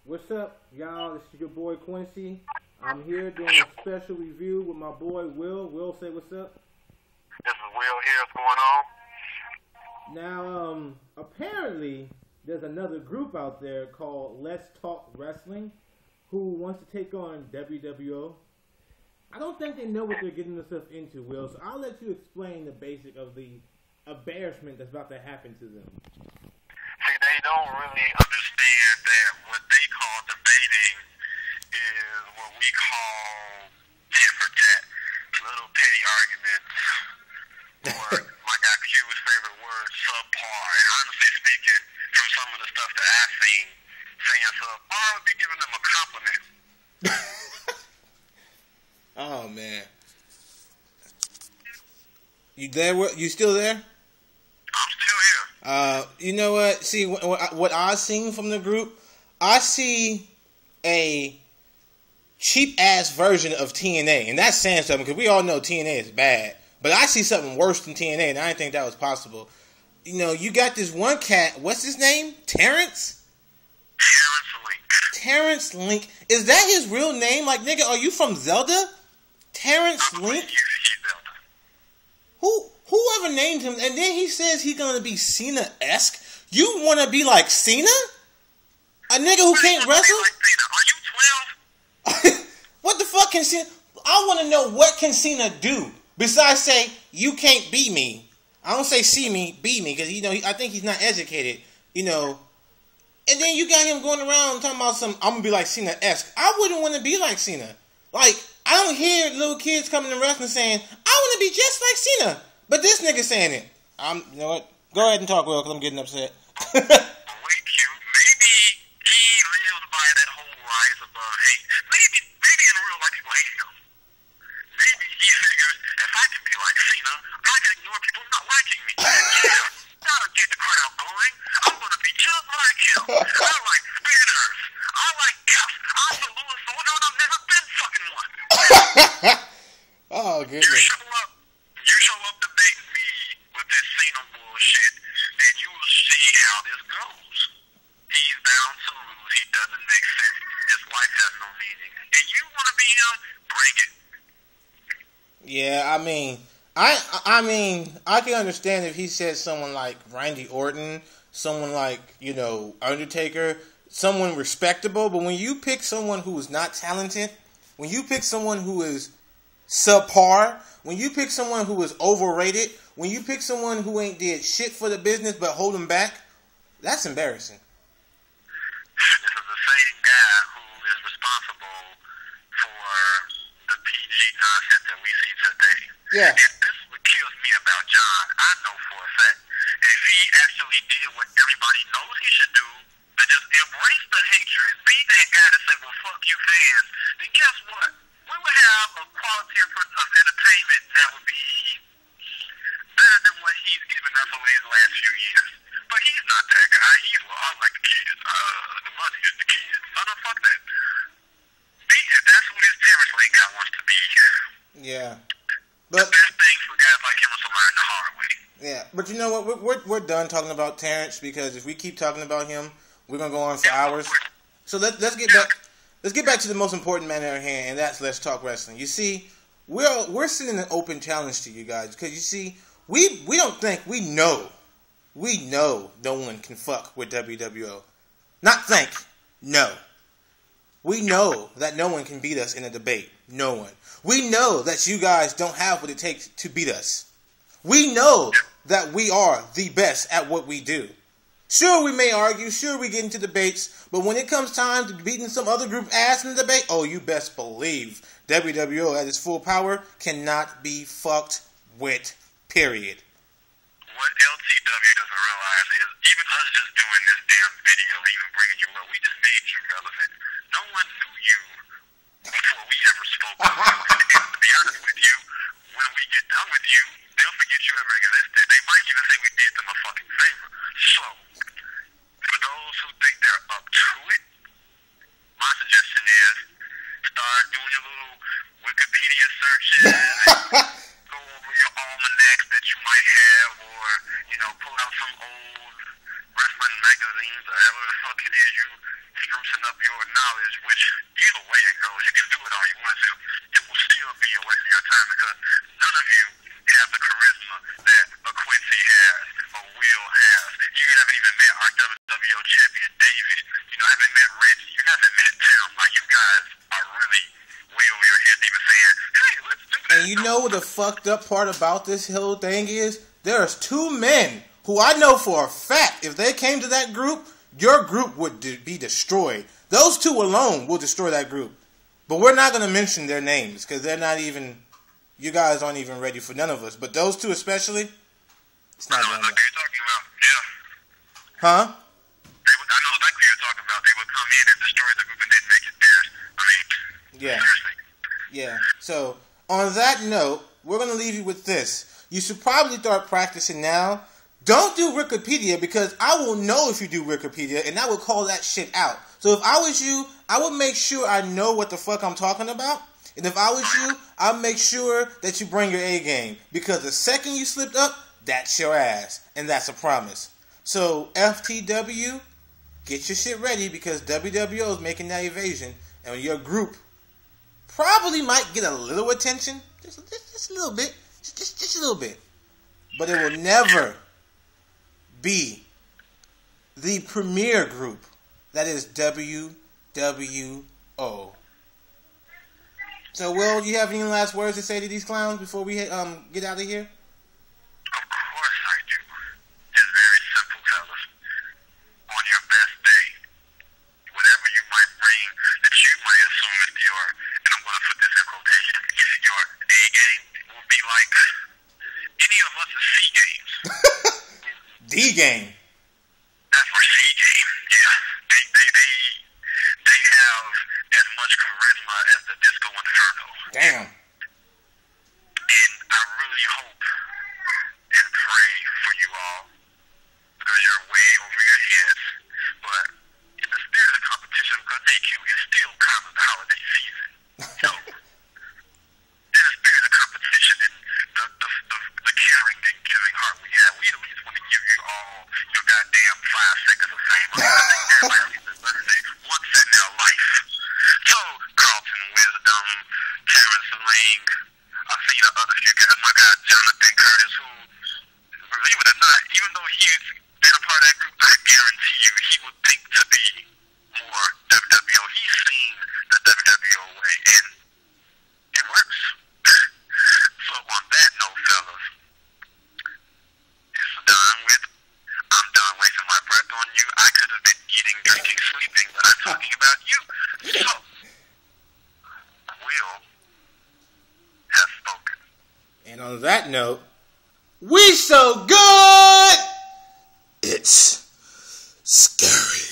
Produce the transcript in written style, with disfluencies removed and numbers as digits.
What's up, y'all? This is your boy Quincy. I'm here doing a special review with my boy Will. Will, say what's up. This is Will here. What's going Now, on? apparently, there's another group out there called Let's Talk Wrestling who wants to take on WWO. I don't think they know what they're getting themselves into, Will, so I'll let you explain the basic of the embarrassment that's about to happen to them. See, they don't really understand that what they call debating is what we call tit for tat. Little petty arguments, or my guy Q's favorite word, subpar. And honestly speaking, from some of the stuff that I've seen, saying subpar would be giving them a compliment. Oh man, you there? You still there? I'm still here. You know what? See, what I've seen from the group, I see a cheap ass version of TNA, and that's saying something because we all know TNA is bad. But I see something worse than TNA, and I didn't think that was possible. You know, you got this one cat. What's his name? Terrence. Terrence Link. Is that his real name? Like, nigga, are you from Zelda? Terrence Link? Whoever named him, and then he says he's gonna be Cena-esque. You wanna be like Cena? A nigga who can't wrestle? Are you 12? What the fuck can Cena? I wanna know what can Cena do besides say you can't beat me. I don't say see me, beat me, because you know I think he's not educated. You know. And then you got him going around talking about I'm gonna be like Cena-esque. I wouldn't want to be like Cena. Like, I don't hear little kids coming to wrestling saying, I want to be just like Cena. But this nigga saying it. You know what? Go ahead and talk, Will, because I'm getting upset. Way cute. Maybe he lives by that whole rise above hate. Maybe in real life people hate him. Maybe he figures, if I can be like Cena, I can ignore people not liking me. Yeah, that'll get the crowd going. I'm gonna be just like him. I like spinners. I like cuffs. I'm the Lewis Order, and I've never been fucking one. Oh, goodness. You show up debating me with this Cena bullshit, then you will see how this goes. He's bound to lose. He doesn't make sense. His life has no meaning. And you want to be him? Bring it. Yeah, I mean, I can understand if he said someone like Randy Orton, someone like, you know, Undertaker, someone respectable, but when you pick someone who is not talented, when you pick someone who is subpar, when you pick someone who is overrated, when you pick someone who ain't did shit for the business but hold them back, that's embarrassing. This is the same guy who is responsible for the PG nonsense that we see today. Yeah. And this is what kills me about John. I know for a fact, if he actually did what everybody knows he should do, to just embrace the hatred, be that guy to say, well, fuck you fans, then guess what? We would have a quality of entertainment that would be better than what he's given us over these last few years. But he's not that guy. He's, well, I like the kids. The money is the kids. No, fuck that. That's who this Terrence Lane guy wants to be. Yeah. The best thing for guys like him is to learn the hard way. Yeah, but you know what? We're done talking about Terrence because if we keep talking about him, we're gonna go on for hours. So let's get back. Let's get back to the most important matter at hand, and that's Let's Talk Wrestling. You see, we're sending an open challenge to you guys because you see, we don't think we know no one can fuck with WWO. Not think, no. We know that no one can beat us in a debate. No one. We know that you guys don't have what it takes to beat us. We know that we are the best at what we do. Sure, we may argue. Sure, we get into debates. But when it comes time to beating some other group ass in the debate, oh, you best believe WWO at its full power cannot be fucked with, period. What LTW doesn't realize is even us just doing this damn video, even bringing you up, we just made you relevant. No one knew you before we ever spoke of you. And to be honest with you, when we get done with you, they'll forget you ever existed. They might even say we did them a fucking favor. So, for those who think they're up to it, my suggestion is start doing your little Wikipedia searches, go over your almanacs that you might have, or, you know, pull out some old wrestling magazines or whatever the fuck it is you sprucing up your knowledge, which either way it goes, you can do it all you want to. It will still be a waste of your time because none of you have the charisma that a Quincy has or Will has. You haven't even met our WWO champion, David. You know, haven't met Reggie. You haven't met Tim. Like, you guys are really way over your head even saying, hey, let's do this. And you know what the fucked up part about this whole thing is? There's two men who I know for a fact, if they came to that group, your group would be destroyed. Those two alone will destroy that group. But we're not going to mention their names because they're not even, you guys aren't even ready for none of us. But those two especially, it's not going to. I know exactly who you're talking about. Yeah. Huh? I know exactly who you're talking about. They would come in and destroy the group and then make it theirs. I mean, yeah. Seriously. Yeah. So, on that note, we're going to leave you with this. You should probably start practicing now. Don't do Wikipedia because I will know if you do Wikipedia and I will call that shit out. So if I was you, I would make sure I know what the fuck I'm talking about. And if I was you, I'd make sure that you bring your A game. Because the second you slipped up, that's your ass. And that's a promise. So FTW, get your shit ready because WWO is making that evasion. And your group probably might get a little attention. Just a little bit. Just a little bit. But it will never be the premier group that is WWO. So, Will, do you have any last words to say to these clowns before we get out of here? Of course I do. It's very simple, fellas. On your best day, whatever you might bring that you might assume is your, and I'm going to put this in quotation, your A game will be like any of us' C games. D game. That's my C game. Yeah, they have as much charisma as the Disco Inferno. Damn. And I really hope and pray for you all because you're way over your heads. But in the spirit of competition, because AQ is still kind of the holiday season. So, in the spirit of competition and the caring and giving heart we have, we at least want to give you all your goddamn 5 seconds of fame. I think everybody deserves it once in their life. So, Carlton Wisdom, Terrence Ling, I've seen other few guys. My guy Jonathan Curtis, who, believe it or not, even though he's been a part of that group, I guarantee you he would think to be more WWO. He's seen the WWO way, and it works. So on that note, fellas, it's done with. I'm done wasting my breath on you. I could have been eating, drinking, sleeping, but I'm talking about you. So, Will has spoken. And on that note, we so good, it's scary.